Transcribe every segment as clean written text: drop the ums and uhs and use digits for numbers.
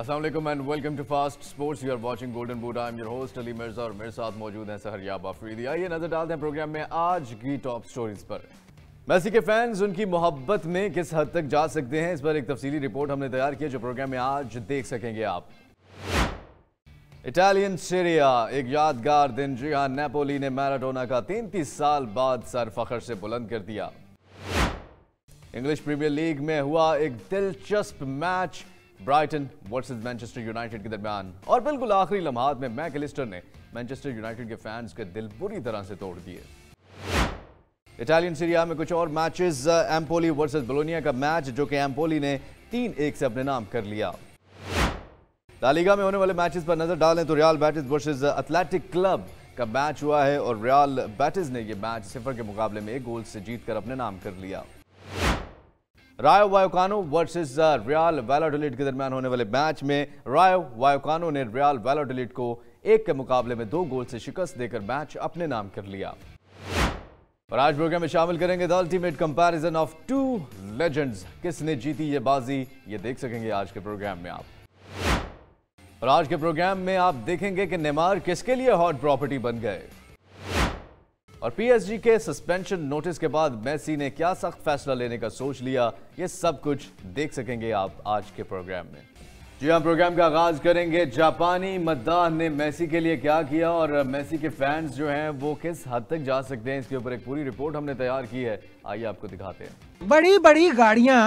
अस्सलाम वालेकुम and welcome to fast sports. You are watching golden boot. I am your host Ali Mirza और मेरे साथ मौजूद हैं सहरयाब अफरीदी। आइए नजर डालते हैं प्रोग्राम में आज की टॉप स्टोरीज पर। मेसी के फैंस उनकी मोहब्बत में किस हद तक जा सकते हैं, इस पर एक तफसीली रिपोर्ट हमने तैयार की है जो प्रोग्राम में आज देख सकेंगे आप। इटालियन सीरिया, एक यादगार दिन। जी हाँ, नेपोली ने मैराडोना का 33 साल बाद सर फखर से बुलंद कर दिया। इंग्लिश प्रीमियर लीग में हुआ एक दिलचस्प match Brighton versus Manchester United के दरमियान, और बिल्कुल आखिरी लम्हात में मैकलिस्टर ने मैनचेस्टर यूनाइटेड के फैंस के दिल बुरी तरह से तोड़ दिए। इटालियन सीरिया में कुछ और मैचेस। एम्पोली वर्सेस बोलोनिया का मैच जो कि एम्पोली ने 3-1 से अपने नाम कर लिया। ला लीगा में होने वाले मैचेस पर नजर डालें तो real Betis versus athletic club का मैच हुआ है और रियल बेटिस ने यह मैच 0 के मुकाबले में 1 गोल से जीतकर अपने नाम कर लिया। रायो वायोकानो वर्सेस रियल वैलाडोलिड के दरमियान होने वाले मैच में रायो वायोकानो ने रियल वैलाडोलिड को 1 के मुकाबले में 2 गोल से शिकस्त देकर मैच अपने नाम कर लिया। और आज प्रोग्राम में शामिल करेंगे the ultimate comparison of 2 legends. किसने जीती ये बाजी, ये देख सकेंगे आज के प्रोग्राम में आप। और आज के प्रोग्राम में आप देखेंगे कि नेमार किसके लिए हॉट प्रॉपर्टी बन गए, और पीएसजी के सस्पेंशन नोटिस के बाद मेसी ने क्या सख्त फैसला लेने का सोच लिया, ये सब कुछ देख सकेंगे आप आज के प्रोग्राम में। जी हाँ, प्रोग्राम का आगाज करेंगे जापानी मद्दाह ने मेसी के लिए क्या किया और मेसी के फैंस जो हैं वो किस हद तक जा सकते हैं, इसके ऊपर एक पूरी रिपोर्ट हमने तैयार की है। आइए आपको दिखाते हैं। बड़ी बड़ी गाड़ियां,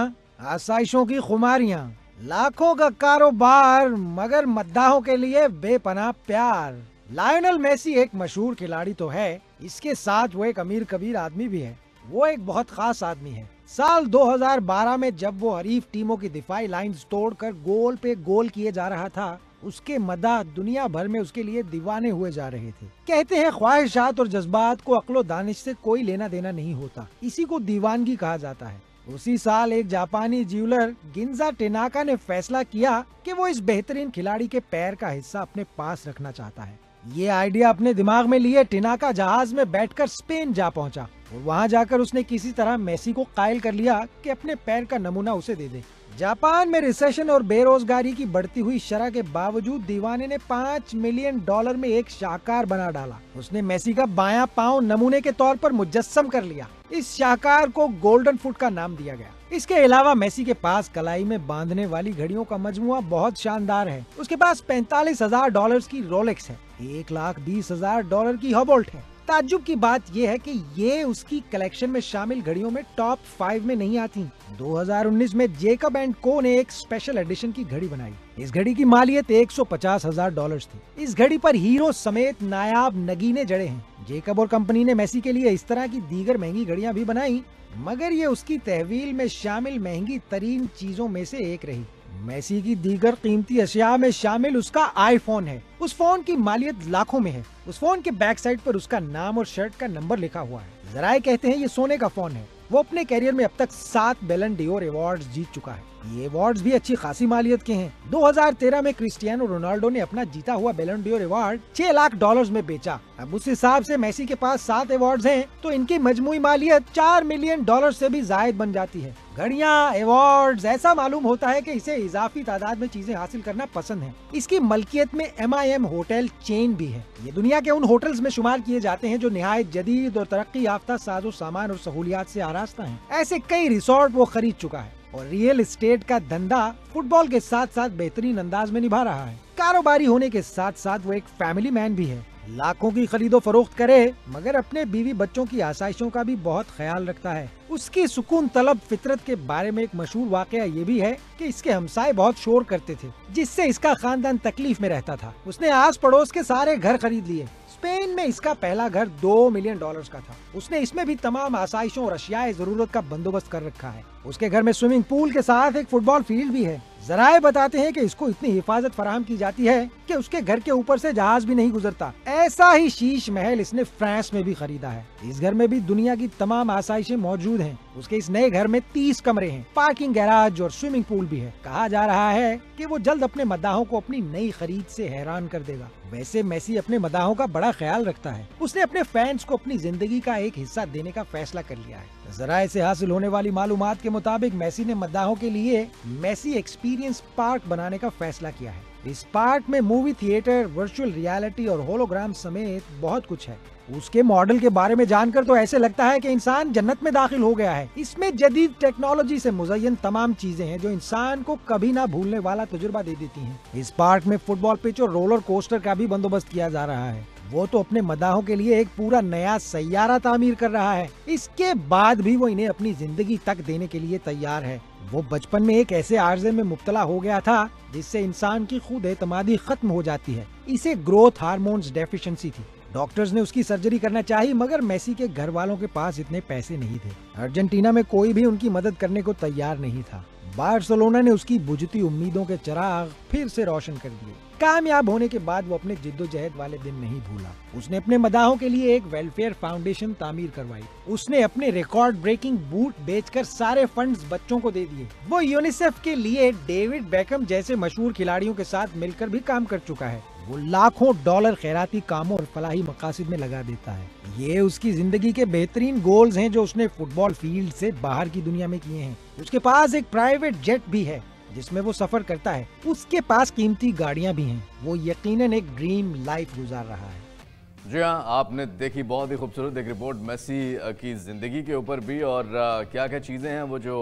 आसाइशों की खुमारियां, लाखों का कारोबार, मगर मद्दाहों के लिए बेपनाह प्यार। लायनल मेसी एक मशहूर खिलाड़ी तो है, इसके साथ वो एक अमीर कबीर आदमी भी है। वो एक बहुत खास आदमी है। साल 2012 में जब वो हरीफ टीमों की दिफाई लाइंस तोड़कर गोल पे गोल किए जा रहा था, उसके मदाह दुनिया भर में उसके लिए दीवाने हुए जा रहे थे। कहते हैं ख्वाहिशात और जज्बात को अक्लो दानिश से कोई लेना देना नहीं होता, इसी को दीवानगी कहा जाता है। उसी साल एक जापानी ज्वेलर गिंजा टेनाका ने फैसला किया कि वो इस बेहतरीन खिलाड़ी के पैर का हिस्सा अपने पास रखना चाहता है। ये आइडिया अपने दिमाग में लिए टेनाका जहाज में बैठकर स्पेन जा पहुंचा और वहां जाकर उसने किसी तरह मेसी को कायल कर लिया कि अपने पैर का नमूना उसे दे दे। जापान में रिसेशन और बेरोजगारी की बढ़ती हुई शरह के बावजूद दीवाने ने $5 मिलियन में एक शाहकार बना डाला। उसने मेसी का बायां पांव नमूने के तौर पर मुजस्सम कर लिया। इस शाहकार को गोल्डन फुट का नाम दिया गया। इसके अलावा मेसी के पास कलाई में बांधने वाली घड़ियों का मजमुआ बहुत शानदार है। उसके पास $45,000 की रोलेक्स है, $1,20,000 की हॉबोल्ट है। ताज्जुब की बात यह है कि ये उसकी कलेक्शन में शामिल घड़ियों में टॉप 5 में नहीं आती। 2019 में जेकब एंड को ने एक स्पेशल एडिशन की घड़ी बनाई। इस घड़ी की मालियत $150,000 थी। इस घड़ी पर हीरो समेत नायाब नगीने जड़े हैं। जेकब और कंपनी ने मेसी के लिए इस तरह की दीगर महंगी घड़ियां भी बनाई, मगर ये उसकी तहवील में शामिल महंगी तरीन चीजों में से एक रही। मेसी की दीगर कीमती अशिया में शामिल उसका आईफोन है। उस फोन की मालियत लाखों में है। उस फोन के बैक साइड पर उसका नाम और शर्ट का नंबर लिखा हुआ है। जराए कहते हैं ये सोने का फोन है। वो अपने कैरियर में अब तक 7 बैलन डियोर अवार्ड्स जीत चुका है। ये अवार्ड्स भी अच्छी खासी मालियत के हैं। 2013 में क्रिस्टियानो रोनाल्डो ने अपना जीता हुआ बैलन डियोर अवार्ड $6 लाख में बेचा। अब उस हिसाब से मेसी के पास 7 अवार्ड्स हैं, तो इनकी मजमुई मालियत $4 मिलियन से भी जायद बन जाती है। घड़ियां, अवार्ड्स, ऐसा मालूम होता है कि इसे इजाफी तादाद में चीजें हासिल करना पसंद है। इसकी मलकियत में MIM होटल चेन भी है। ये दुनिया के उन होटल्स में शुमार किए जाते हैं जो निहायत जदीद और तरक्की याफ्ता साजो सामान और सहूलियात से आरास्ता हैं। ऐसे कई रिसोर्ट वो खरीद चुका है और रियल एस्टेट का धंधा फुटबॉल के साथ साथ बेहतरीन अंदाज में निभा रहा है। कारोबारी होने के साथ साथ वो एक फैमिली मैन भी है। लाखों की खरीदो फरोख्त करे, मगर अपने बीवी बच्चों की आसाइशों का भी बहुत ख्याल रखता है। उसकी सुकून तलब फितरत के बारे में एक मशहूर वाकया ये भी है कि इसके हमसाए बहुत शोर करते थे, जिससे इसका खानदान तकलीफ में रहता था। उसने आस पड़ोस के सारे घर खरीद लिए। स्पेन में इसका पहला घर $2 मिलियन का था। उसने इसमें भी तमाम आसाइशों और अशियाए जरूरत का बंदोबस्त कर रखा है। उसके घर में स्विमिंग पूल के साथ एक फुटबॉल फील्ड भी है। जराए बताते हैं कि इसको इतनी हिफाजत फराहम की जाती है कि उसके घर के ऊपर से जहाज भी नहीं गुजरता। ऐसा ही शीश महल इसने फ्रांस में भी खरीदा है। इस घर में भी दुनिया की तमाम आसाइशें मौजूद हैं। उसके इस नए घर में 30 कमरे हैं, पार्किंग, गैराज और स्विमिंग पूल भी है। कहा जा रहा है कि वो जल्द अपने मदाहों को अपनी नई खरीद से हैरान कर देगा। वैसे मेसी अपने मदाहों का बड़ा ख्याल रखता है। उसने अपने फैंस को अपनी जिंदगी का एक हिस्सा देने का फैसला कर लिया है। जराये से हासिल होने वाली मालूमात के मुताबिक मेसी ने मद्दाहों के लिए मेसी एक्सपीरियंस पार्क बनाने का फैसला किया है। इस पार्क में मूवी थिएटर, वर्चुअल रियलिटी और होलोग्राम समेत बहुत कुछ है। उसके मॉडल के बारे में जानकर तो ऐसे लगता है कि इंसान जन्नत में दाखिल हो गया है। इसमें जदीद टेक्नोलॉजी से मुज़य्यन तमाम चीजें हैं जो इंसान को कभी ना भूलने वाला तजुर्बा दे देती हैं। इस पार्क में फुटबॉल पिच और रोलर कोस्टर का भी बंदोबस्त किया जा रहा है। वो तो अपने मदाहों के लिए एक पूरा नया सैयारा तामीर कर रहा है। इसके बाद भी वो इन्हें अपनी जिंदगी तक देने के लिए तैयार है। वो बचपन में एक ऐसे आर्जे में मुब्तला हो गया था जिससे इंसान की खुद एतमादी खत्म हो जाती है। इसे ग्रोथ हार्मोन्स डेफिशिएंसी थी। डॉक्टर्स ने उसकी सर्जरी करना चाही, मगर मेसी के घर वालों के पास इतने पैसे नहीं थे। अर्जेंटीना में कोई भी उनकी मदद करने को तैयार नहीं था। बार्सिलोना ने उसकी बुझती उम्मीदों के चिराग फिर से रोशन कर दिए। कामयाब होने के बाद वो अपने जिद्दोजहद वाले दिन नहीं भूला। उसने अपने मदाहों के लिए एक वेलफेयर फाउंडेशन तामीर करवाई। उसने अपने रिकॉर्ड ब्रेकिंग बूट बेचकर सारे फंड्स बच्चों को दे दिए। वो यूनिसेफ के लिए डेविड बेकम जैसे मशहूर खिलाड़ियों के साथ मिलकर भी काम कर चुका है। वो लाखों डॉलर खैराती कामों और फलाही मकासद में लगा देता है। ये उसकी जिंदगी के बेहतरीन गोल्स हैं जो उसने फुटबॉल फील्ड से बाहर की दुनिया में किए हैं। उसके पास एक प्राइवेट जेट भी है जिसमें वो सफर करता है। उसके पास कीमती गाड़ियां भी हैं। वो यकीनन एक ड्रीम लाइफ गुजार रहा है। जी हाँ, आपने देखी बहुत ही खूबसूरत एक रिपोर्ट मेसी की ज़िंदगी के ऊपर भी, और क्या क्या चीज़ें हैं वो जो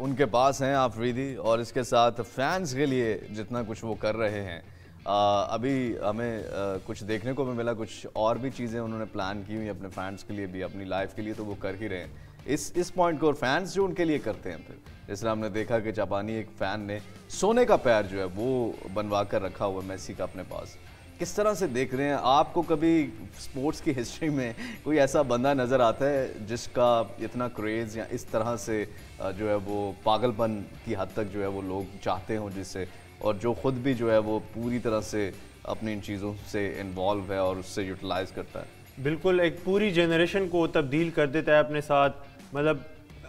उनके पास हैं आफरीदी, और इसके साथ फैंस के लिए जितना कुछ वो कर रहे हैं। अभी हमें कुछ देखने को भी मिला, कुछ और भी चीज़ें उन्होंने प्लान की हुई अपने फैंस के लिए भी, अपनी लाइफ के लिए तो वो कर ही रहे हैं इस पॉइंट को। और फैंस जो उनके लिए करते हैं, फिर जिस तरह हमने देखा कि जापानी एक फ़ैन ने सोने का पैर जो है वो बनवा कर रखा हुआ मेसी का अपने पास। किस तरह से देख रहे हैं? आपको कभी स्पोर्ट्स की हिस्ट्री में कोई ऐसा बंदा नज़र आता है जिसका इतना क्रेज़ या इस तरह से जो है वो पागलपन की हद तक जो है वो लोग चाहते हों जिससे, और जो ख़ुद भी जो है वो पूरी तरह से अपनी इन चीज़ों से इन्वॉल्व है और उससे यूटिलाइज़ करता है? बिल्कुल, एक पूरी जनरेशन को तब्दील कर देता है अपने साथ। मतलब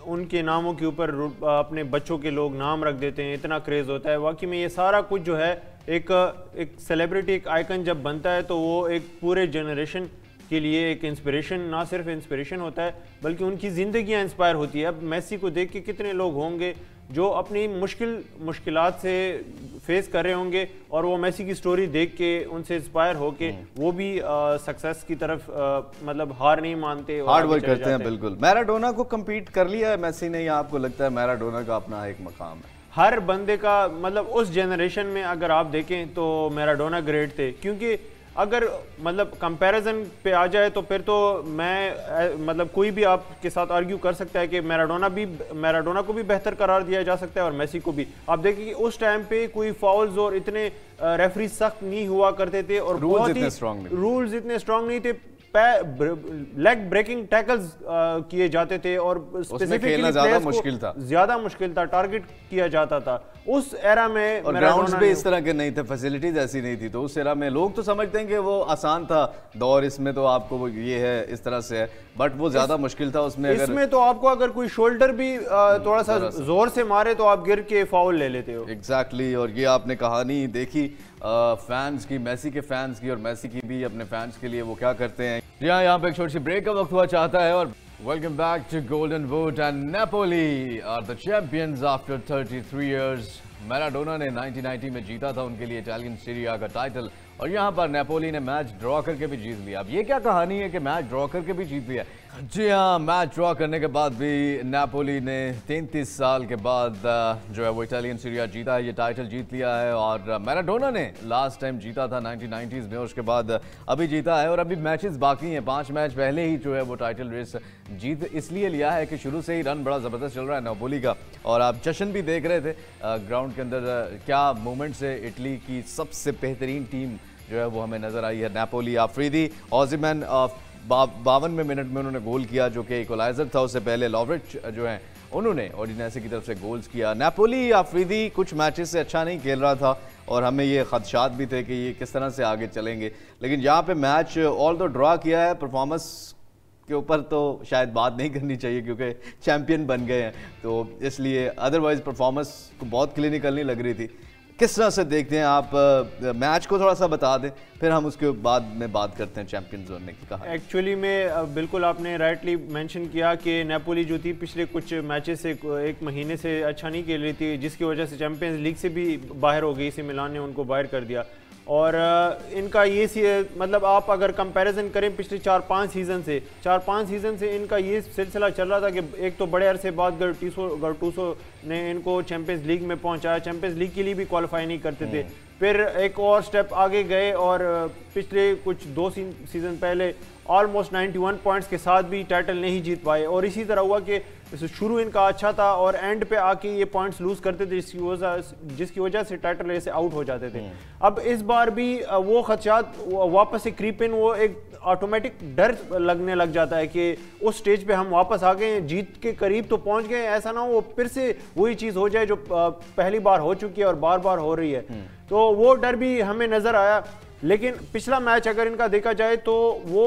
उनके नामों के ऊपर अपने बच्चों के लोग नाम रख देते हैं, इतना क्रेज़ होता है। वाकई में ये सारा कुछ जो है एक सेलिब्रिटी, एक आइकन जब बनता है तो वो एक पूरे जनरेशन के लिए एक इंस्पिरेशन, ना सिर्फ इंस्पिरेशन होता है बल्कि उनकी ज़िंदगियाँ इंस्पायर होती है। अब मेसी को देख के कितने लोग होंगे जो अपनी मुश्किलात से फेस कर रहे होंगे और वो मेसी की स्टोरी देख के उनसे इंस्पायर होके वो भी सक्सेस की तरफ मतलब हार नहीं मानते, हार्ड वर्क करते हैं। बिल्कुल। मैराडोना को कम्पीट कर लिया है मेसी ने, या आपको लगता है मैराडोना का अपना एक मकाम है? हर बंदे का, मतलब उस जनरेशन में अगर आप देखें तो मैराडोना ग्रेट थे, क्योंकि अगर मतलब कंपैरिजन पे आ जाए तो फिर तो मैं मतलब कोई भी आपके साथ आर्ग्यू कर सकता है कि मैराडोना को भी बेहतर करार दिया जा सकता है और मेसी को भी। आप देखिए कि उस टाइम पे कोई फाउल्स और इतने रेफरी सख्त नहीं हुआ करते थे और रूल्स इतने स्ट्रांग नहीं थे। लेग ब्रेकिंग टैकल्स किए जाते थे और स्पेसिफिकली ज्यादा मुश्किल था, टारगेट किया जाता था उस एरा में। और ग्राउंड्स भी इस तरह के नहीं थे, फैसिलिटीज ऐसी नहीं थी, तो उस एरा में लोग तो समझते हैं कि वो आसान था दौर, इसमें तो आपको ये है इस तरह से है, बट वो ज्यादा मुश्किल था उसमें। इसमें तो आपको अगर कोई शोल्डर भी थोड़ा सा जोर से मारे तो आप गिर के फाउल ले लेते हो। एग्जैक्टली। और ये आपने कहानी देखी फैंस की, मेसी के फैंस की, और मेसी की भी अपने फैंस के लिए वो क्या करते हैं। जी हाँ, यहाँ पे एक छोटी सी ब्रेक का वक्त हुआ चाहता है। और welcome back to golden boot and Napoli are the champions after 33 years. Maradona ने 1990 में जीता था उनके लिए इटालियन सीरी आ का टाइटल, और यहाँ पर नेपोली ने मैच ड्रॉ करके भी जीत लिया। अब ये क्या कहानी है कि मैच ड्रॉ करके भी जीत लिया? जी हाँ, मैच ड्रॉ करने के बाद भी नेपोली ने 33 साल के बाद जो है वो इटालियन सीरी आ जीता है, ये टाइटल जीत लिया है। और मैराडोना ने लास्ट टाइम जीता था 1990s में, उसके बाद अभी जीता है और अभी मैचेस बाकी हैं। 5 मैच पहले ही जो है वो टाइटल रेस जीत इसलिए लिया है कि शुरू से ही रन बड़ा ज़बरदस्त चल रहा है नेपोली का। और आप जश्न भी देख रहे थे ग्राउंड के अंदर, क्या मोमेंट्स है। इटली की सबसे बेहतरीन टीम जो है वो हमें नजर आई है नेपोली। आफरीदी ऑज़िमैन 52वें मिनट में उन्होंने गोल किया जो कि इक्वलाइजर था। उससे पहले लॉवरिच जो हैं उन्होंने ओडिनेसे की तरफ से गोल्स किया। नेपोली आफरीदी कुछ मैचेस से अच्छा नहीं खेल रहा था और हमें ये खदशात भी थे कि ये किस तरह से आगे चलेंगे, लेकिन यहाँ पे मैच ऑल दो ड्रॉ किया है। परफॉर्मेंस के ऊपर तो शायद बात नहीं करनी चाहिए क्योंकि चैंपियन बन गए हैं, तो इसलिए अदरवाइज परफॉर्मेंस को बहुत क्लिनिकल नहीं लग रही थी। किस तरह से देखते हैं आप मैच को, थोड़ा सा बता दें, फिर हम उसके बाद में बात करते हैं चैंपियंस बनने की कहा। एक्चुअली में बिल्कुल आपने राइटली मेंशन किया कि नेपोली जो थी पिछले कुछ मैचेस से एक महीने से अच्छा नहीं खेल रही थी, जिसकी वजह से चैंपियंस लीग से भी बाहर हो गई। इसी मिलान ने उनको बाहर कर दिया। और इनका ये मतलब आप अगर कंपैरिजन करें पिछले 4-5 सीज़न से इनका ये सिलसिला चल रहा था कि एक तो बड़े अरसे बाद गटूसो ने इनको चैंपियंस लीग में पहुंचाया, चैंपियंस लीग के लिए भी क्वालिफाई नहीं करते थे। फिर एक और स्टेप आगे गए और पिछले कुछ 2 सीज़न पहले ऑलमोस्ट 91 पॉइंट्स के साथ भी टाइटल नहीं जीत पाए। और इसी तरह हुआ कि शुरू इनका अच्छा था और एंड पे आके ये पॉइंट्स लूज करते थे, जिसकी वजह से टाइटल रेस से आउट हो जाते थे। अब इस बार भी वो खदशात वापस से क्रीप इन, वो एक ऑटोमेटिक डर लगने लग जाता है कि उस स्टेज पे हम वापस आ गए, जीत के करीब तो पहुंच गए, ऐसा ना हो वो फिर से वही चीज़ हो जाए जो पहली बार हो चुकी है और बार बार हो रही है। तो वो डर भी हमें नज़र आया। लेकिन पिछला मैच अगर इनका देखा जाए तो वो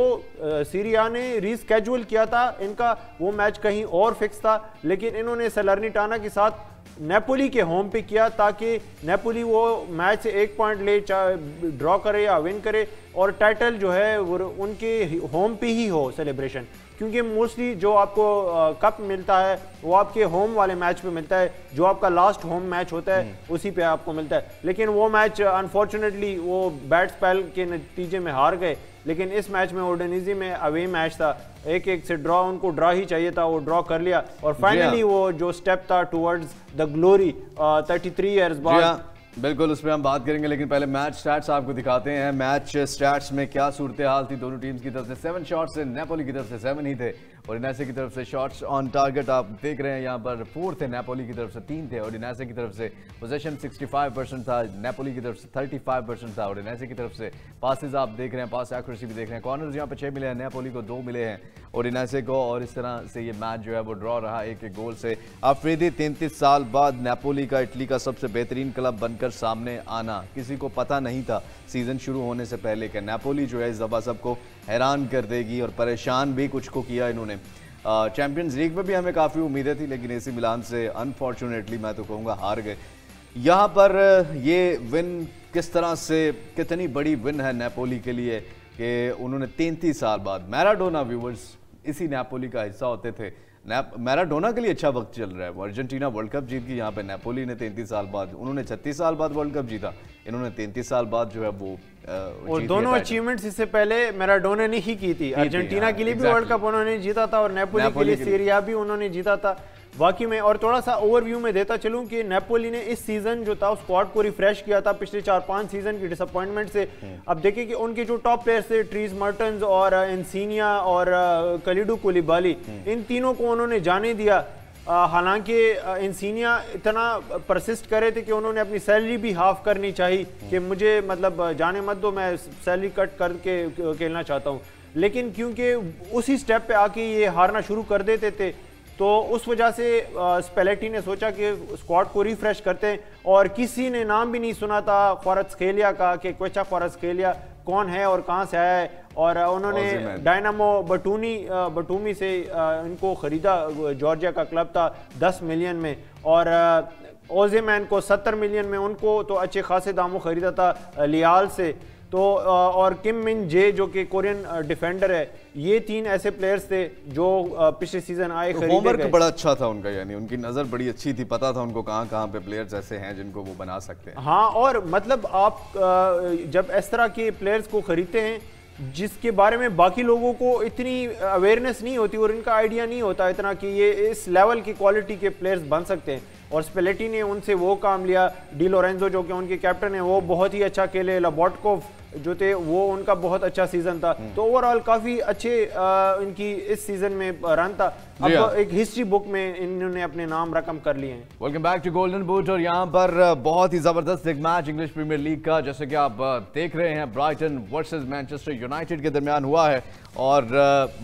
सीरिया ने रीस्केड्यूल किया था, इनका वो मैच कहीं और फिक्स था, लेकिन इन्होंने सलर्निटाना के साथ नेपोली के होम पे किया ताकि नेपोली वो मैच से 1 पॉइंट ले, चाहे ड्रॉ करे या विन करे, और टाइटल जो है वो उनके होम पे ही हो सेलिब्रेशन। क्योंकि मोस्टली जो आपको कप मिलता है वो आपके होम वाले मैच पे मिलता है, जो आपका लास्ट होम मैच होता है उसी पे आपको मिलता है। लेकिन वो मैच अनफॉर्चुनेटली वो बैड स्पेल के नतीजे में हार गए। लेकिन इस मैच में ओडेनिजी में अवे मैच था, 1-1 से ड्रॉ, उनको ड्रॉ ही चाहिए था, वो ड्रॉ कर लिया और फाइनली वो जो स्टेप था टुवर्ड्स द ग्लोरी 33 इयर्स बाद। बिल्कुल, उस पर हम बात करेंगे, लेकिन पहले मैच स्टैट्स आपको दिखाते हैं। मैच स्टैट्स में क्या सूरत हाल थी दोनों टीम्स की तरफ से। 7 शॉट्स से नेपोली की तरफ से 7 ही थे और इनासे की तरफ से शॉट्स ऑन टारगेट आप देख रहे हैं यहाँ पर 4 थे, नेपोली की तरफ से 3 थे और इनासे की तरफ से पोजीशन 65% था, नेपोली की तरफ से 35% था और इनासे की तरफ से पासेस आप देख रहे हैं, पास एक्यूरेसी भी देख रहे हैं। कॉर्नर्स यहाँ पे 6 मिले हैं, नेपोली को 2 मिले हैं और इनासे को, और इस तरह से ये मैच जो है वो ड्रॉ रहा 1-1 गोल से। अफरीदी 33 साल बाद नेपोली का इटली का सबसे बेहतरीन क्लब बनकर सामने आना, किसी को पता नहीं था सीजन शुरू होने से पहले कि नेपोली जो है इस दफा सबको हैरान कर देगी और परेशान भी कुछ को किया इन्होंने। चैंपियंस लीग में भी हमें काफ़ी उम्मीदें थी, लेकिन एसी मिलान से अनफॉर्चुनेटली मैं तो कहूँगा हार गए। यहाँ पर ये विन किस तरह से, कितनी बड़ी विन है नेपोली के लिए कि उन्होंने 33 साल बाद, मैराडोना व्यूवर्स इसी नेपोली का हिस्सा होते थे। मैराडोना के लिए अच्छा वक्त चल रहा है, वो अर्जेंटीना वर्ल्ड कप जीत गई, यहाँ पे नेपोली ने 33 साल बाद, उन्होंने 36 साल बाद वर्ल्ड कप जीता, इन्होंने 33 साल बाद जो है वो और दोनों अचीवमेंट्स इससे पहले मैराडोना ने ही की थी। अर्जेंटीना के लिए भी वर्ल्ड कप उन्होंने जीता था और नेपोली के लिए सीरिया भी उन्होंने जीता था वाकई में। और थोड़ा सा ओवरव्यू में देता चलूं कि नेपोली ने इस सीजन जो था स्क्वाड को रिफ्रेश किया था पिछले 4-5 सीजन की डिसअपॉइंटमेंट से। अब देखिए कि उनके जो टॉप प्लेयर्स थे, ट्रीज मर्टन्स और इंसिनिया और कलिडू कुलिबाली, इन तीनों को उन्होंने जाने दिया। हालांकि इंसिनिया इतना परसिस्ट कर रहे थे कि उन्होंने अपनी सैलरी भी हाफ करनी चाहिए कि मुझे मतलब जाने मत दो, मैं सैलरी कट करके खेलना चाहता हूँ। लेकिन क्योंकि उसी स्टेप पे आके ये हारना शुरू कर देते थे तो उस वजह से स्पेलेटी ने सोचा कि स्क्वाड को रिफ्रेश करते हैं। और किसी ने नाम भी नहीं सुना था क्वारात्स्खेलिया का कि क्वेचा क्वारात्स्खेलिया कौन है और कहाँ से आया है। और उन्होंने डायनामो बटूमी से इनको खरीदा, जॉर्जिया का क्लब था, 10 मिलियन में। और ओजेमैन को 70 मिलियन में उनको तो अच्छे खासे दामों खरीदा था लियाल से। तो और किम मिन जे जो कि कोरियन डिफेंडर है, ये 3 ऐसे प्लेयर्स थे जो पिछले सीजन आए, खरीदे गए। होमवर्क बड़ा अच्छा था उनका, यानी उनकी नज़र बड़ी अच्छी थी, पता था उनको कहाँ पे प्लेयर्स ऐसे हैं जिनको वो बना सकते हैं। हाँ, और मतलब आप जब इस तरह के प्लेयर्स को खरीदते हैं जिसके बारे में बाकी लोगों को इतनी अवेयरनेस नहीं होती और इनका आइडिया नहीं होता इतना कि ये इस लेवल की क्वालिटी के प्लेयर्स बन सकते हैं, और स्पेलेटी ने उनसे वो काम लिया। डी लोरेंजो जो कि उनके कैप्टन है वो बहुत ही अच्छा खेले, लबॉटकोव जो थे वो उनका बहुत अच्छा सीजन था। तो ओवरऑल काफी अच्छे इनकी इस सीजन में रन था। अब एक हिस्ट्री बुक में इन्होंने अपने नाम रकम कर लिए हैं। Welcome back to golden boot. और यहाँ पर बहुत ही जबरदस्त एक मैच इंग्लिश प्रीमियर लीग का, जैसे कि आप देख रहे हैं, ब्राइटन वर्सेस मैनचेस्टर यूनाइटेड के दरमियान हुआ है। और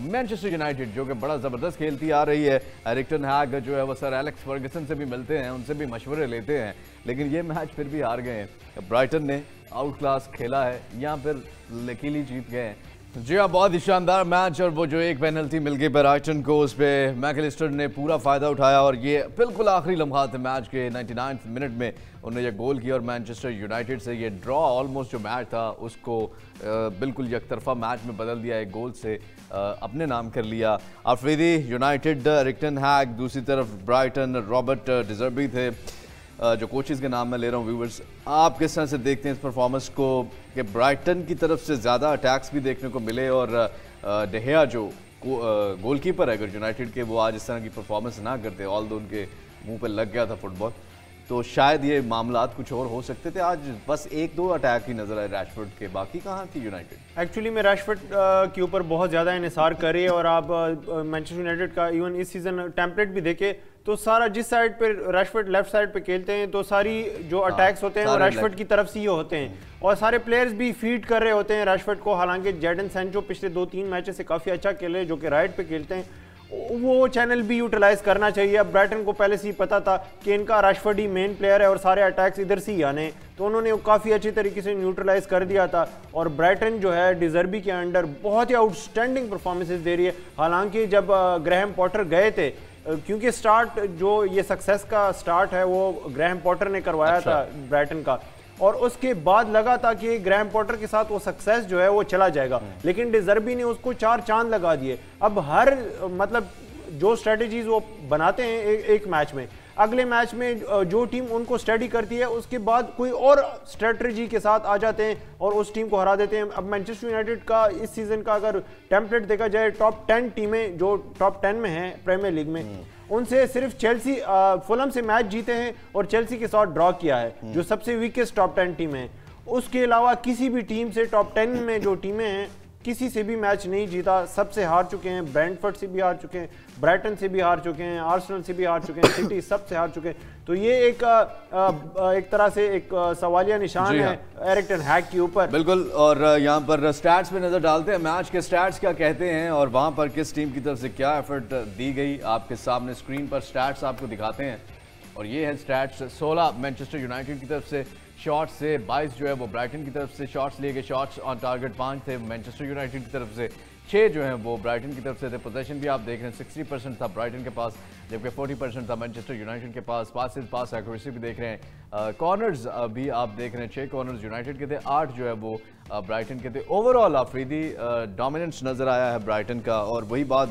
मैनचेस्टर यूनाइटेड जो कि बड़ा जबरदस्त खेलती आ रही है, एरिक टेन हैग जो है वो सर एलेक्स फर्गसन से भी मिलते हैं, उनसे भी मशवरे लेते हैं, लेकिन ये मैच फिर भी हार गए हैं। ब्राइटन ने आउट क्लास खेला है, यहाँ पर लकीली जीत गए हैं। जी हाँ, बहुत ही शानदार मैच और वो जो एक पेनल्टी मिल गई ब्राइटन को, उस पर मैकलिस्टर ने पूरा फ़ायदा उठाया और ये बिल्कुल आखिरी लम्हात मैच के 99 मिनट में उन्होंने ये गोल किया और मैनचेस्टर यूनाइटेड से ये ड्रॉ ऑलमोस्ट जो मैच था उसको बिल्कुल यकतरफा मैच में बदल दिया, एक गोल से अपने नाम कर लिया। अफरीदी यूनाइटेड, एरिक टेन हैग, दूसरी तरफ ब्राइटन रॉबर्ट डिजर्बी थे, जो कोचेज़ के नाम मैं ले रहा हूँ। व्यूवर्स, आप किस तरह से देखते हैं इस परफॉर्मेंस को कि ब्राइटन की तरफ से ज़्यादा अटैक्स भी देखने को मिले और डेहिया जो गोलकीपर है अगर यूनाइटेड के, वो आज इस तरह की परफॉर्मेंस ना करते, ऑल दो उनके मुंह पे लग गया था फुटबॉल, तो शायद ये मामलात कुछ और हो सकते थे। आज बस एक दो अटैक ही नजर आए रैशफोर्ड के, बाकी कहाँ थी यूनाइटेड। एक्चुअली में रैशफोर्ड के ऊपर बहुत ज़्यादा इन्हिसार कर रही है और आप मैनचेस्टर यूनाइटेड का इवन इस सीज़न टेम्पलेट भी देखे तो सारा जिस साइड पे रैशफोर्ड लेफ्ट साइड पे खेलते हैं तो सारी जो अटैक्स होते हैं वो रैशफोर्ड की तरफ से ही होते हैं और सारे प्लेयर्स भी फीड कर रहे होते हैं रैशफोर्ड को। हालांकि जैडन सैंचो पिछले 2-3 मैचेस से काफ़ी अच्छा खेले जो कि राइट पे खेलते हैं, वो चैनल भी यूटिलाइज करना चाहिए। अब ब्राइटन को पहले से ही पता था कि इनका रैशफोर्ड ही मेन प्लेयर है और सारे अटैक्स इधर से ही आने, तो उन्होंने काफ़ी अच्छी तरीके से न्यूट्रलाइज कर दिया था और ब्राइटन जो है डिजर्बी के अंडर बहुत ही आउटस्टैंडिंग परफॉर्मेंसेस दे रही है। हालांकि जब ग्रैहम पॉटर गए थे, क्योंकि स्टार्ट जो ये सक्सेस का स्टार्ट है वो ग्रैहम पॉटर ने करवाया था ब्राइटन का, और उसके बाद लगा था कि ग्रैहम पॉटर के साथ वो सक्सेस जो है वो चला जाएगा, लेकिन डिजर्बी ने उसको 4 चांद लगा दिए। अब हर मतलब जो स्ट्रेटजीज वो बनाते हैं एक मैच में, अगले मैच में जो टीम उनको स्टडी करती है उसके बाद कोई और स्ट्रेटजी के साथ आ जाते हैं और उस टीम को हरा देते हैं। अब मैनचेस्टर यूनाइटेड का इस सीजन का अगर टेम्पलेट देखा जाए, टॉप 10 टीमें जो टॉप 10 में हैं प्रीमियर लीग में, उनसे सिर्फ चेल्सी फुलहम से मैच जीते हैं और चेल्सी के साथ ड्रॉ किया है जो सबसे वीकेस्ट टॉप 10 टीम है। उसके अलावा किसी भी टीम से टॉप 10 में जो टीमें हैं किसी से भी मैच नहीं जीता, सबसे हार चुके हैं। ब्रेंटफोर्ड से भी हार चुके हैं, ब्राइटन से भी हार चुके हैं, आर्सेनल से भी हार चुके हैं, सिटी सबसे हार चुके हैं। तो ये एक तरह से एक सवालिया निशान है एरिक टेन हैग के ऊपर। बिल्कुल, और यहाँ पर स्टैट्स पे नजर डालते हैं, मैच के स्टैट्स क्या कहते हैं और वहाँ पर किस टीम की तरफ से क्या एफर्ट दी गई। आपके सामने स्क्रीन पर स्टैट्स आपको दिखाते हैं और ये है स्टैट्स। 16 मैनचेस्टर यूनाइटेड की तरफ से शॉट्स से, 22 जो है वो ब्राइटन की तरफ से शॉट्स लिए गए। शॉट्स ऑन टारगेट 5 थे मैनचेस्टर यूनाइटेड की तरफ से, 6 जो हैं वो ब्राइटन की तरफ से थे। पोजीशन भी आप देख रहे हैं 60% था ब्राइटन के पास जबकि 40% था मैनचेस्टर यूनाइटेड के पास। पास एक्यूरेसी भी देख रहे हैं, कॉर्नर्स भी आप देख रहे हैं, 6 कॉर्नर्स यूनाइटेड के थे, 8 जो है वो ब्राइटन के थे। ओवरऑल अफरीदी डोमिनेंस नज़र आया है ब्राइटन का, और वही बात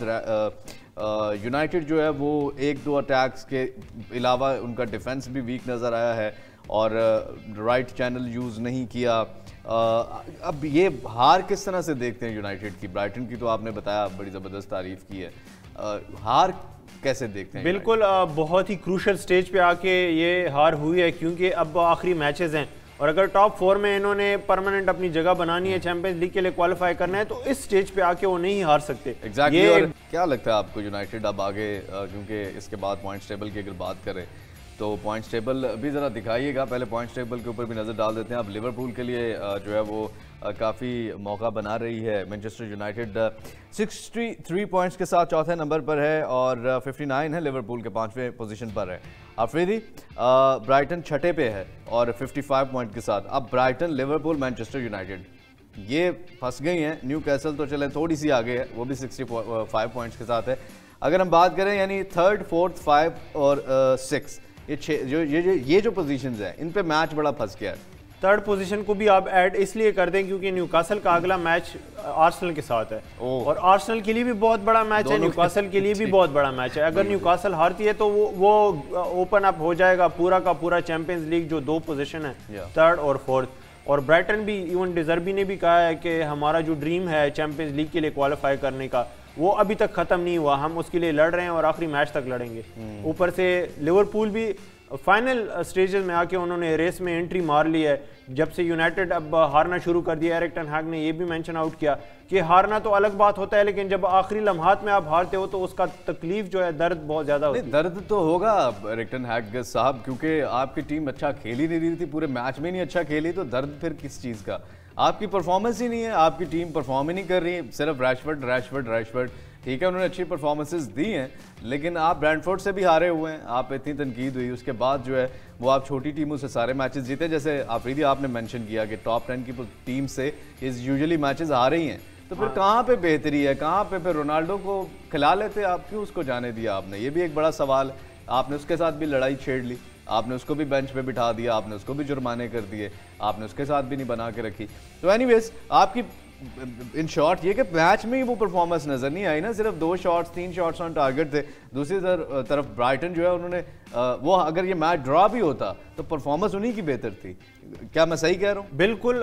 यूनाइटेड जो है वो 1-2 अटैक्स के अलावा उनका डिफेंस भी वीक नज़र आया है और राइट चैनल यूज़ नहीं किया। अब ये हार किस तरह से देखते हैं यूनाइटेड की? ब्राइटन की तो आपने बताया, बड़ी ज़बरदस्त तारीफ की है, हार कैसे देखते हैं? बिल्कुल बहुत ही क्रूशल स्टेज पे आके ये हार हुई है क्योंकि अब आखिरी मैचेस हैं और अगर टॉप 4 में इन्होंने परमानेंट अपनी जगह बनानी है, चैंपियंस लीग के लिए क्वालिफाई करना है, तो इस स्टेज पे आके वो नहीं हार सकते। एग्जैक्टली। और क्या लगता है आपको यूनाइटेड अब आगे, क्योंकि इसके बाद पॉइंट्स टेबल की अगर बात करें तो पॉइंट्स टेबल भी ज़रा दिखाइएगा, पहले पॉइंट्स टेबल के ऊपर भी नज़र डाल देते हैं। अब लिवरपूल के लिए जो है वो काफ़ी मौका बना रही है। मैनचेस्टर यूनाइटेड 63 पॉइंट्स के साथ चौथे नंबर पर है और 59 है लिवरपूल के 5वें पोजीशन पर है। अफरीदी ब्राइटन छठे पे है और 55 पॉइंट के साथ। अब ब्राइटन, लिवरपूल, मैनचेस्टर यूनाइटेड ये फंस गई हैं। न्यू कैसल तो चले थोड़ी सी आगे है, वो भी 65 पॉइंट्स के साथ है। अगर हम बात करें यानी 3rd, 4th, 5 और 6, ये जो पोजीशंस हैं इन पे मैच बड़ा फंस गया है। 3rd पोजीशन को भी आप ऐड इसलिए कर दें क्योंकि न्यूकासल का अगला मैच आर्सेनल के साथ है और आर्सेनल के लिए भी बहुत बड़ा मैच है, न्यूकासल के लिए भी बहुत बड़ा मैच है। अगर न्यूकासल हारती है तो वो ओपन अप हो जाएगा पूरा का पूरा चैंपियंस लीग जो 2 पोजीशन है, 3rd और 4th। और ब्राइटन भी, इवन डिजर्बी ने भी कहा है कि हमारा जो ड्रीम है चैंपियंस लीग के लिए क्वालिफाई करने का, वो अभी तक खत्म नहीं हुआ, हम उसके लिए लड़ रहे हैं और आखिरी मैच तक लड़ेंगे। ऊपर से लिवरपूल भी फाइनल स्टेजेस में आके उन्होंने रेस में एंट्री मार ली है। जब से यूनाइटेड अब हारना शुरू कर दिया, एरिक टेन हैग ने ये भी मेंशन आउट किया कि हारना तो अलग बात होता है लेकिन जब आखिरी लम्हात में आप हारते हो तो उसका तकलीफ जो है, दर्द बहुत ज़्यादा होता है। दर्द तो होगा एरिक टेन हैग साहब, क्योंकि आपकी टीम अच्छा खेल ही नहीं रही थी, पूरे मैच में नहीं अच्छा खेली, तो दर्द फिर किस चीज़ का? आपकी परफॉर्मेंस ही नहीं है, आपकी टीम परफॉर्म ही नहीं कर रही, सिर्फ रैशफोर्ड ठीक है, उन्होंने अच्छी परफॉर्मेंसेस दी हैं लेकिन आप ब्रेंटफोर्ड से भी हारे हुए हैं, आप इतनी तनकीद हुई, उसके बाद जो है वो आप छोटी टीमों से सारे मैचेस जीते। जैसे अफरीदी आपने मेंशन किया कि टॉप 10 की टीम से इस यूजुअली मैचेस हारे ही हैं, तो फिर कहाँ पे बेहतरी है, कहाँ पे फिर रोनाल्डो को खिला लेते आप, क्यों उसको जाने दिया आपने? ये भी एक बड़ा सवाल है। आपने उसके साथ भी लड़ाई छेड़ ली, आपने उसको भी बेंच पे बिठा दिया, आपने उसको भी जुर्माने कर दिए, आपने उसके साथ भी नहीं बना के रखी। तो एनीवेज आपकी इन शॉर्ट ये कि मैच में ही वो परफॉर्मेंस नजर नहीं आई ना, सिर्फ 2 शॉट्स 3 शॉट्स ऑन टारगेट थे। दूसरी तरफ ब्राइटन जो है उन्होंने वो अगर ये मैच ड्रॉ भी होता तो परफॉर्मेंस उन्हीं की बेहतर थी। क्या मैं सही कह रहा हूँ? बिल्कुल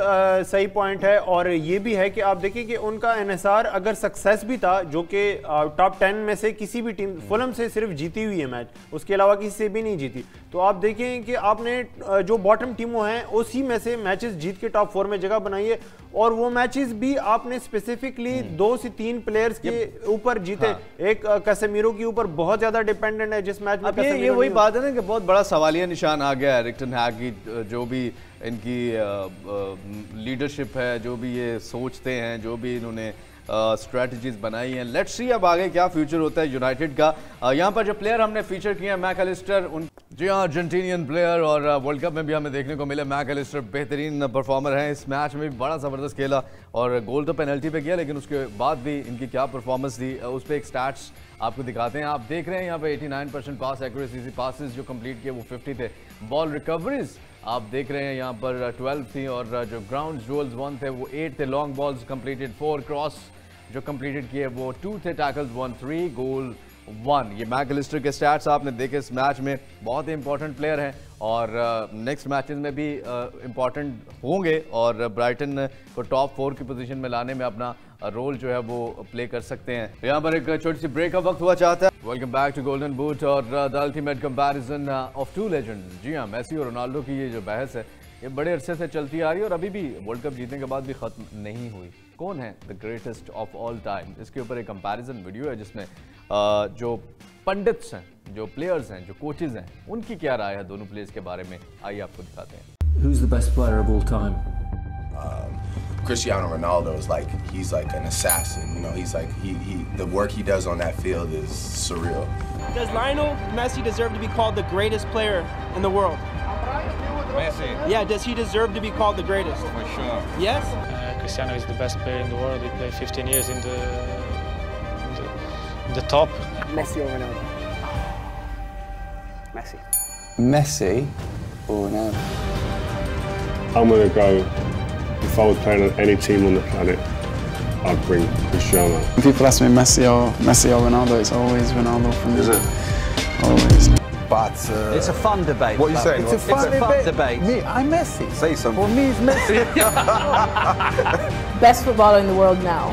सही पॉइंट है। और ये भी है कि आप देखिए कि उनका एनएसआर अगर सक्सेस भी था, जो कि टॉप 10 में से किसी भी टीम, फुलम से सिर्फ जीती हुई है मैच, उसके अलावा किसी से भी नहीं जीती। तो आप देखें कि आपने जो बॉटम टीमों हैं उसी में से मैचेस जीत के टॉप 4 में जगह बनाई है, और वो मैचेस भी आपने स्पेसिफिकली 2 से 3 प्लेयर्स के ऊपर जीते। हाँ। एक कैसेमीरो के ऊपर बहुत ज्यादा डिपेंडेंट है जिस मैच में। ये वही बात है ना कि बहुत बड़ा सवालिया निशान आ गया है एरिक टेन हैग की, जो भी इनकी लीडरशिप है, जो भी ये सोचते हैं, जो भी इन्होंने स्ट्रेटजीज बनाई हैं। लेट्स सी अब आगे क्या फ्यूचर होता है यूनाइटेड का। यहाँ पर जो प्लेयर हमने फीचर किए हैं मैकअलिस्टर, उन जी हाँ अर्जेंटीनियन प्लेयर, और वर्ल्ड कप में भी हमें देखने को मिले मैकअलिस्टर बेहतरीन परफॉर्मर हैं। इस मैच में भी बड़ा ज़बरदस्त खेला और गोल तो पेनल्टी पे किया, लेकिन उसके बाद भी इनकी क्या परफॉर्मेंस थी उस पर एक स्टैट्स आपको दिखाते हैं। आप देख रहे हैं यहाँ पे 89% पास एक्यूरेसी, पासिस जो कंप्लीट किए वो 50 थे। बॉल रिकवरीज आप देख रहे हैं यहाँ पर 12 थी, और जो ग्राउंड जोल्स 1 थे वो 8 थे। लॉन्ग बॉल्स कंप्लीटेड 4, क्रॉस जो कंप्लीटेड किए वो 2 थे, टैकल्स 1, 3, गोल 1। ये मैकअलिस्टर के स्टैट्स आपने देखे इस मैच में, बहुत ही इंपॉर्टेंट प्लेयर हैं और नेक्स्ट मैचेस में भी इंपॉर्टेंट होंगे और ब्राइटन को टॉप 4 की पोजीशन में लाने में अपना रोल जो है वो प्ले कर सकते हैं। यहाँ पर एक छोटी सी ब्रेक का वक्त हुआ चाहता है। Welcome back to golden boot और the ultimate comparison of 2 legend. जी हाँ, मेसी और रोनाल्डो की ये जो बहस है ये बड़े अरसे से चलती आ रही है और अभी भी वर्ल्ड कप जीतने के बाद भी खत्म नहीं हुई। कौन है the greatest of all time, इसके ऊपर एक कंपैरिजन वीडियो है जिसमें जो पंडित्स हैं, जो प्लेयर्स हैं, जो कोचेज हैं, उनकी क्या राय है दोनों प्लेयर्स के बारे में, आइए आपको दिखाते हैं। Who's the best player of all time? Cristiano Ronaldo is like, he's like an assassin, you know, he's like, the work he does on that field is surreal. Does Lionel Messi deserve to be called the greatest player in the world? Messi? Yeah, does he deserve to be called the greatest? For sure. Yes? Cristiano is the best player in the world. He played 15 years in the top. Messi or Ronaldo? Messi. Messi or Ronaldo? I'm going to go, if I was playing on any team on the planet, I'd bring Cristiano. When people ask me Messi or Ronaldo, it's always Ronaldo for me. Is it? Always. But it's a fun debate. What are you saying? It's a fun debate. Me, I'm Messi. Say something. For me, it's Messi. Best footballer in the world now.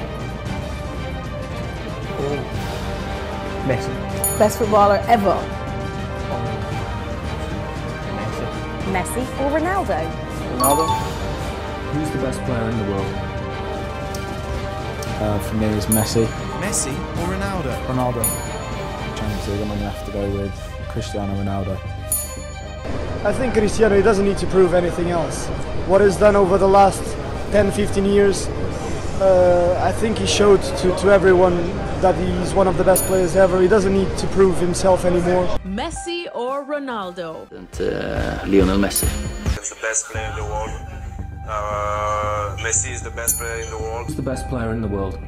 Messi. Best footballer ever. Messi or Ronaldo? Ronaldo. Who's the best player in the world? For me, it's Messi. Messi or Ronaldo? Ronaldo. Champions League, I'm going to have to go with Cristiano Ronaldo. I think Cristiano, he doesn't need to prove anything else. What he's done over the last 10-15 years, I think he showed to everyone that he's one of the best players ever. He doesn't need to prove himself anymore. Messi or Ronaldo? Lionel Messi. He's the best player in the world. Messi is the best player in the world. Who's the best player in the world?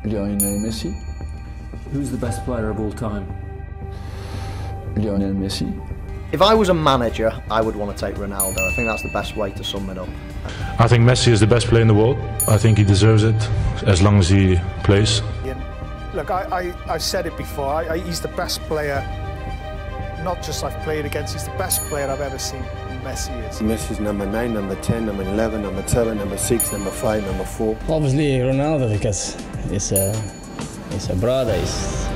Lionel Messi. Who's the best player of all time? Lionel Messi. If I was a manager, I would want to take Ronaldo. I think that's the best way to sum it up. I think Messi is the best player in the world. I think he deserves it as long as he plays. Look, I've said it before. He's the best player, not just I've played against, he's the best player I've ever seen. Messi is. Messi's number 9, number 10, number 11, number 7, number 6, number 5, number 4. Obviously Ronaldo, because he's a brother. He's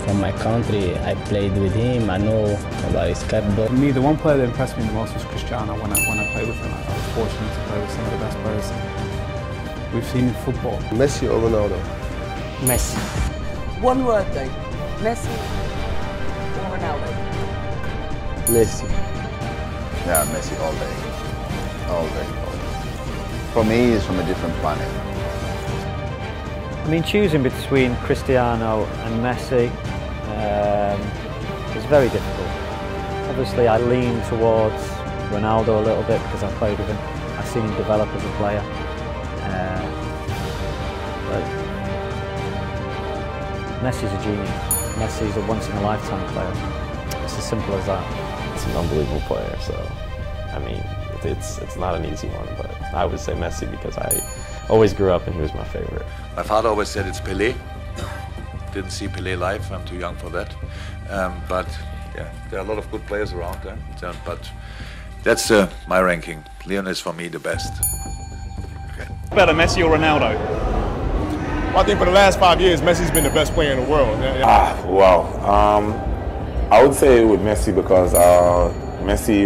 from my country. I played with him. I know about his capable. For me, the one player that impressed me the most was Cristiano. When I played with him, I was fortunate to play with some of the best players we've seen in football. Messi or Ronaldo? Messi. One word though. Messi or Ronaldo? Messi. Yeah, Messi all day. All day. For me, he's from a different planet. I mean, choosing between Cristiano and Messi is very difficult. Obviously, I lean towards Ronaldo a little bit because I played with him. I've seen him develop as a player. Like, Messi's a genius. Messi's a once-in-a-lifetime player. It's as simple as that. It's an unbelievable player. So, I mean, it's not an easy one, but I would say Messi because I always grew up and he was my favorite. My father always said it's Pelé. Didn't see Pelé live. I'm too young for that. But yeah, there are a lot of good players around there. But that's my ranking. Leon is for me the best. Okay. Better, Messi or Ronaldo? I think for the last 5 years, Messi's been the best player in the world. Wow. I would say with Messi because Messi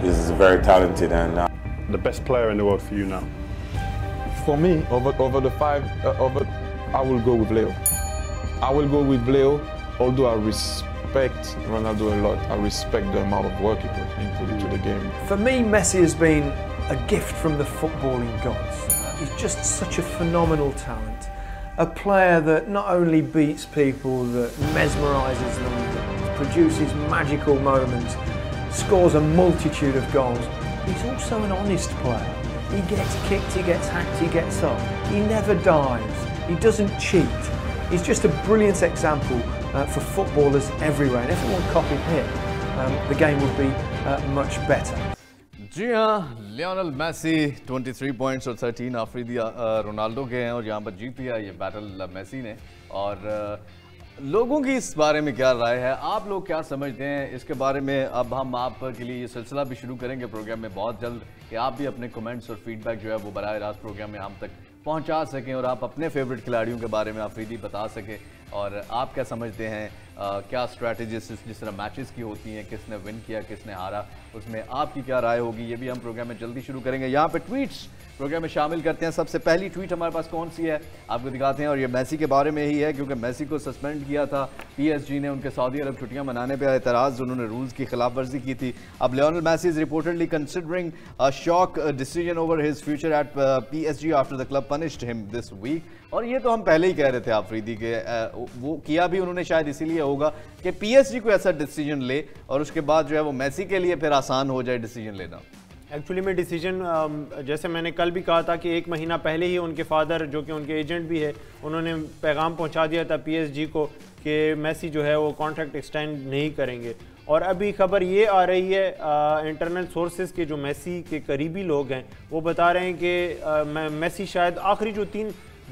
is very talented and the best player in the world for you now. For me, over the five, I will go with Leo. I will go with Leo, although I respect Ronaldo a lot. I respect the amount of work he put into the game. For me, Messi has been a gift from the footballing gods. He's just such a phenomenal talent. A player that not only beats people, that mesmerises them, that produces magical moments, scores a multitude of goals. He's also an honest player. He gets kicked, he gets hacked, he gets up. He never dives. He doesn't cheat. He's just a brilliant example for footballers everywhere. And if everyone copied him, the game would be much better. जी हाँ, Lionel Messi 23 points और 13 Afridi Ronaldo के हैं और यहाँ पर जीत लिया ये battle Messi ने। और लोगों की इस बारे में क्या राय है, आप लोग क्या समझते हैं इसके बारे में? अब हम आप के लिए ये सिलसिला भी शुरू करेंगे प्रोग्राम में बहुत जल्द कि आप भी अपने कमेंट्स और फीडबैक जो है वो बराह रास्त प्रोग्राम में हम तक पहुंचा सकें और आप अपने फेवरेट खिलाड़ियों के बारे में अफरीदी बता सकें और आप क्या समझते हैं, क्या स्ट्रैटेजीज जिस तरह मैचेस की होती हैं, किसने विन किया किसने हारा, उसमें आपकी क्या राय होगी, ये भी हम प्रोग्राम में जल्दी शुरू करेंगे। यहाँ पे ट्वीट्स प्रोग्राम में शामिल करते हैं। सबसे पहली ट्वीट हमारे पास कौन सी है आपको दिखाते हैं और ये मेसी के बारे में ही है क्योंकि मेसी को सस्पेंड किया था पीएसजी ने उनके सऊदी अरब छुट्टियां मनाने पर एतराज़, उन्होंने रूल्स की खिलाफ वर्जी की थी। अब Lionel Messi is reportedly considering a shock decision over his future at PSG after the club punished him this week. और ये तो हम पहले ही कह रहे थे आफरीदी के, वो किया भी उन्होंने शायद इसीलिए होगा कि पीएसजी को ऐसा डिसीजन ले और उसके बाद जो है वो मेसी के लिए फिर आसान हो जाए डिसीजन लेना। एक्चुअली में डिसीजन जैसे मैंने कल भी कहा था कि 1 महीना पहले ही उनके फादर जो कि उनके एजेंट भी है उन्होंने पैगाम पहुंचा दिया था पीएसजी को कि मेसी जो है वो कॉन्ट्रैक्ट एक्सटेंड नहीं करेंगे। और अभी खबर ये आ रही है इंटरनल सोर्सेज के जो मेसी के करीबी लोग हैं वो बता रहे हैं कि मेसी शायद आखिरी जो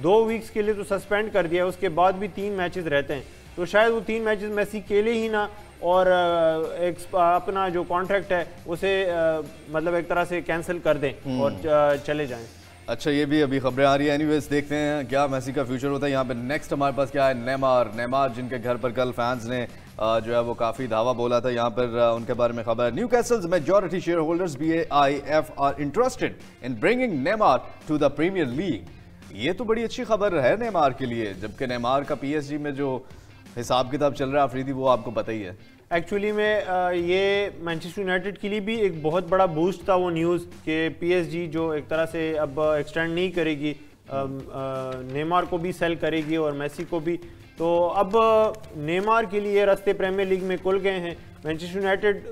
2 वीक्स के लिए तो सस्पेंड कर दिया, उसके बाद भी 3 मैचेस रहते हैं, तो शायद वो 3 मैचेस मेसी के लिए ही ना और अपना जो कॉन्ट्रैक्ट है उसे मतलब एक तरह से कैंसिल कर दें और चले जाएं। अच्छा, ये भी अभी खबरें आ रही है। एनीवेज देखते हैं क्या मेसी का फ्यूचर होता है। यहाँ पे नेक्स्ट हमारे पास क्या है, नेमार जिनके घर पर कल फैंस ने जो है वो काफ़ी धावा बोला था, यहाँ पर उनके बारे में खबर है। Newcastle's majority share holders BAIF are interested in bringing Neymar to the Premier League. ये तो बड़ी अच्छी खबर है नेमार के लिए, जबकि नेमार का पीएसजी में जो हिसाब किताब चल रहा है अफरीदी वो आपको पता ही है। एक्चुअली में ये मैनचेस्टर यूनाइटेड के लिए भी एक बहुत बड़ा बूस्ट था वो न्यूज़ कि पीएसजी जो एक तरह से अब एक्सटेंड नहीं करेगी, नेमार को भी सेल करेगी और मेसी को भी, तो अब नेमार के लिए रास्ते प्रीमियर लीग में खुल गए हैं। मैनचेस्टर यूनाइटेड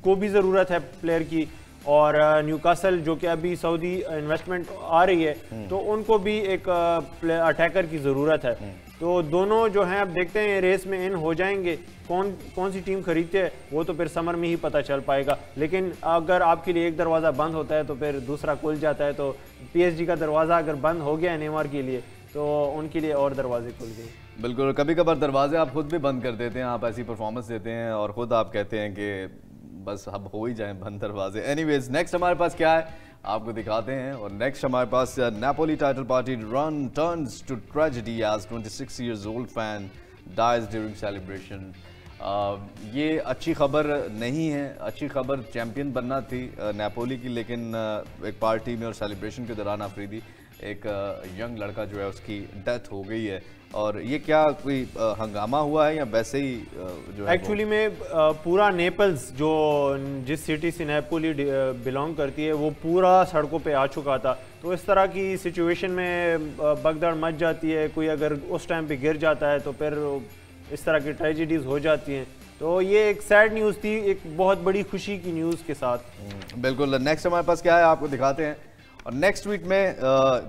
को भी ज़रूरत है प्लेयर की और न्यूकासल जो कि अभी सऊदी इन्वेस्टमेंट आ रही है तो उनको भी एक अटैकर की ज़रूरत है। तो दोनों जो हैं अब देखते हैं रेस में इन हो जाएंगे, कौन सी टीम खरीदते हैं वो तो फिर समर में ही पता चल पाएगा। लेकिन अगर आपके लिए एक दरवाज़ा बंद होता है तो फिर दूसरा खुल जाता है, तो पीएसजी का दरवाज़ा अगर बंद हो गया है नेमार के लिए तो उनके लिए और दरवाजे खुल गए। बिल्कुल, कभी कभार दरवाजे आप खुद भी बंद कर देते हैं, आप ऐसी परफॉर्मेंस देते हैं और ख़ुद आप कहते हैं कि बस अब हो ही जाए बंद दरवाजे। एनीवेज नेक्स्ट हमारे पास क्या है आपको दिखाते हैं और नेक्स्ट हमारे पास Napoli title party run turns to tragedy as 26 years old fan dies during celebration। ये अच्छी खबर नहीं है, अच्छी खबर चैंपियन बनना थी नापोली की, लेकिन एक पार्टी में और सेलिब्रेशन के दौरान अफरीदी एक यंग लड़का जो है उसकी डेथ हो गई है। और ये क्या कोई हंगामा हुआ है या वैसे ही जो है एक्चुअली में पूरा नेपल्स जो जिस सिटी से नापोली बिलोंग करती है वो पूरा सड़कों पे आ चुका था। तो इस तरह की सिचुएशन में भगदड़ मच जाती है, कोई अगर उस टाइम पे गिर जाता है तो फिर इस तरह की ट्रेजेडीज हो जाती हैं। तो ये एक सैड न्यूज़ थी एक बहुत बड़ी खुशी की न्यूज़ के साथ। बिल्कुल, नेक्स्ट हमारे पास क्या है आपको दिखाते हैं और नेक्स्ट वीक में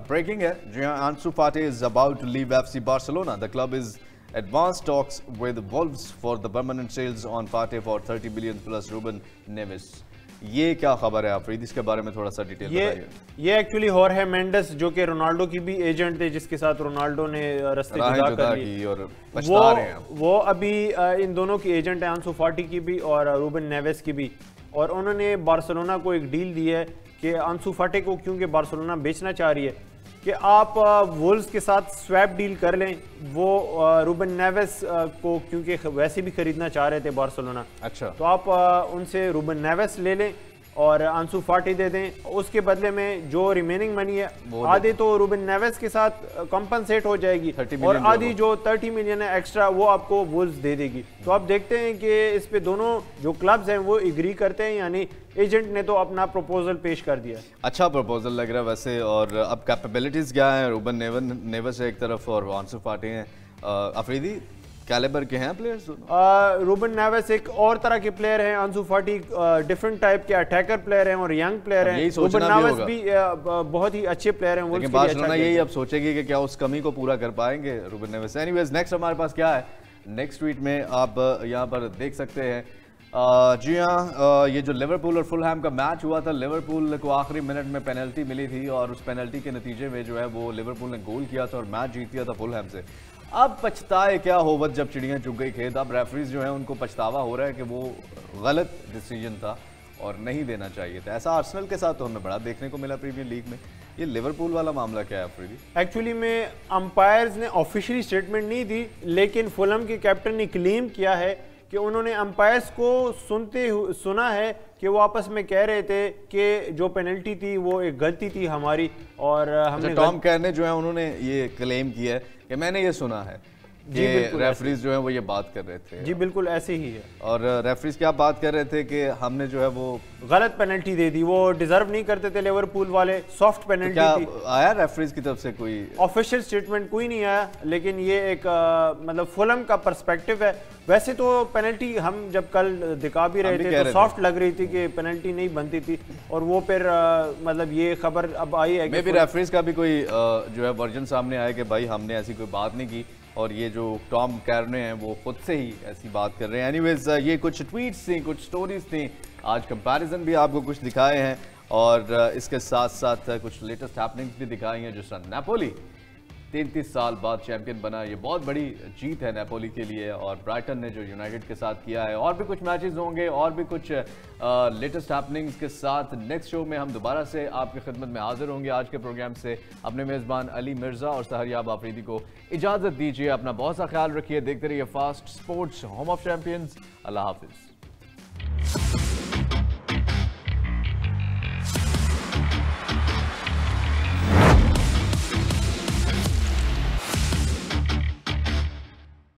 ब्रेकिंग है जी हाँ, Ansu Fati is about to leave FC Barcelona. The club is advanced talks with Wolves for the permanent sales on Fate for 30 billion plus Ruben Neves। ये क्या खबर है आफरीदी, इसके बारे में थोड़ा सा डिटेल बताइए। ये एक्चुअली होर्हे मेंडेस जो कि रोनाल्डो की भी एजेंट थे, जिसके साथ रोनाल्डो ने रस्ते जुदा कर लिए और पछता रहे हैं। वो अभी इन दोनों की एजेंट है, आंसू फाटी की भी और रूबन नेवेस की भी, और उन्होंने बार्सिलोना को एक डील दी है कि आंसू फाटे को क्योंकि बार्सिलोना बेचना चाह रही है कि आप वुल्व्स के साथ स्वैप डील कर लें। वो रूबन नेवेस को क्योंकि वैसे भी खरीदना चाह रहे थे बार्सिलोना, अच्छा, तो आप उनसे रूबन नेवेस ले लें और आंसू फाटी दे दें। उसके बदले में जो रिमेनिंग मनी है आधी तो रूबन नेवेस के साथ कंपनसेट हो जाएगी और आधी जो 30 मिलियन है एक्स्ट्रा वो आपको वुल्व्स दे देगी। तो आप देखते हैं कि इस पे दोनों जो क्लब्स हैं वो एग्री करते हैं, यानी एजेंट ने तो अपना प्रपोजल पेश कर दिया। अच्छा प्रपोजल लग रहा है वैसे। और अब कैपेबिलिटीज क्या है, रूबन नेवेस एक तरफ और आंसू फाटी हैं। अफरीदी कैलिबर के हैं प्लेयर्स? रूबन नेवेस एक और तरह के प्लेयर हैं, आंसू फाटी डिफरेंट टाइप के अटैकर प्लेयर हैं और यंग प्लेयर हैं। रूबन नेवेस भी बहुत ही अच्छे प्लेयर हैं। लेकिन बार्सिलोना यही अब सोचेगी कि क्या उस कमी को पूरा कर पाएंगे रूबन नेवेस। एनीवेज नेक्स्ट हमारे पास क्या है, नेक्स्ट ट्वीट में आप यहाँ पर देख सकते हैं। जी हाँ, ये जो लिवरपूल और फुलहैम का मैच हुआ था, लिवरपूल को आखिरी मिनट में पेनल्टी मिली थी और उस पेनल्टी के नतीजे में जो है वो लिवरपूल ने गोल किया था और मैच जीत दिया था फुलहैम से। अब पछताए क्या होवत जब चिड़ियाँ चुग गई खेत। अब रेफरीज जो है उनको पछतावा हो रहा है कि वो गलत डिसीजन था और नहीं देना चाहिए था। ऐसा आर्सेनल के साथ तो हमें बड़ा देखने को मिला प्रीमियर लीग में। ये लिवरपूल वाला मामला क्या है अफरीदी? एक्चुअली में अंपायर्स ने ऑफिशियली स्टेटमेंट नहीं दी, लेकिन फुलहैम के कैप्टन ने क्लेम किया है कि उन्होंने अंपायर्स को सुना है कि वो आपस में कह रहे थे कि जो पेनल्टी थी वो एक गलती थी हमारी और हमने टॉम कैरने जो है उन्होंने ये क्लेम किया है कि मैंने ये सुना है जी, रेफरीज जो है वो ये बात कर रहे थे। जी बिल्कुल ऐसे ही है। और रेफरीज क्या बात कर रहे थे कि हमने जो है वो गलत पेनल्टी दे दी, वो डिजर्व नहीं करते थे लिवरपूल वाले, सॉफ्ट पेनल्टी थी। आया रेफरीज की तरफ से कोई ऑफिशियल स्टेटमेंट कोई नहीं आया, लेकिन ये एक मतलब फुलहैम का पर्सपेक्टिव है। वैसे तो पेनल्टी हम जब कल दिखा भी रहे थे तो सॉफ्ट लग रही थी कि पेनल्टी नहीं बनती थी, और वो फिर मतलब ये खबर अब आई है कि रेफरीज का भी कोई जो है वर्जन सामने आया कि भाई हमने ऐसी कोई बात नहीं की, और ये जो टॉम कैरने हैं वो खुद से ही ऐसी बात कर रहे हैं। एनीवेज ये कुछ ट्वीट्स थी, कुछ स्टोरीज थी, आज कंपैरिजन भी आपको कुछ दिखाए हैं और इसके साथ साथ कुछ लेटेस्ट हैपनिंग्स भी दिखाई हैं। जिस तरह नेपोली 33 साल बाद चैंपियन बना, ये बहुत बड़ी जीत है नेपोली के लिए, और ब्राइटन ने जो यूनाइटेड के साथ किया है। और भी कुछ मैचेस होंगे और भी कुछ लेटेस्ट हैपनिंग्स के साथ नेक्स्ट शो में हम दोबारा से आपकी खिदमत में हाजिर होंगे। आज के प्रोग्राम से अपने मेज़बान अली मिर्ज़ा और सहरियाब आफरीदी को इजाज़त दीजिए। अपना बहुत सा ख्याल रखिए, देखते रहिए fast sports, home of champions. अल्लाह हाफिज़।